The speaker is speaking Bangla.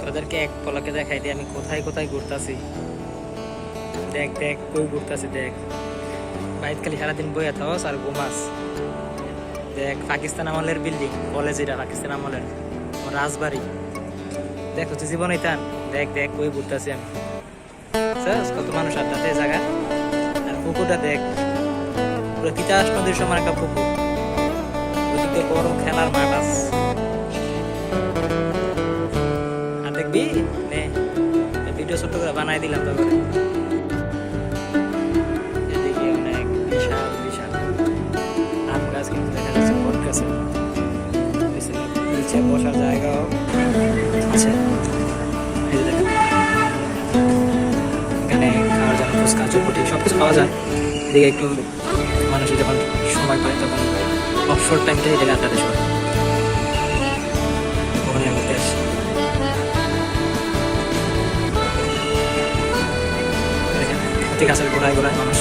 তোদেরকে এক পলকে দেখাই দিই আমি কোথায় কোথায় ঘুরতাছি। দেখ দেখ কই ঘুরতাছি, দেখ বাইত খালি সারাদিন বইয়া থাকস আর ঘুমাস। দেখ পাকিস্তান আমলের বিল্ডিং, কলেজ এটা পাকিস্তান আমলের আমার রাজবাড়ি। দেখ হচ্ছে জীবন টান। দেখ দেখ কই ঘুরতাছি আমি, কত মানুষ আড্ডাতে জায়গা। আর পুকুরটা দেখ, পুরো তিতাস নদীর সমান একটা পুকুর, ওদিকে বড় খেলার মাঠ আছে। আর দেখবি নে ভিডিও ছোট করে বানাই দিলাম তো করে। এদিকে অনেক বিশাল বিশাল আম গাছ কিন্তু দেখা যাচ্ছে, বট গাছে নিচে বসার জায়গাও আছে। এই যে দেখেন এখানে খাওয়ার জন্য ফুচকা চুপটি সবকিছু পাওয়া যায়। এদিকে একটু মানুষের যখন সময় পায় তখন অবসর টাইমটা এই জায়গায় আড্ডাতে সময় ওখানে ঘুরতে আসি। ঠিক আছে, ঘোরায় ঘোরায় মানুষ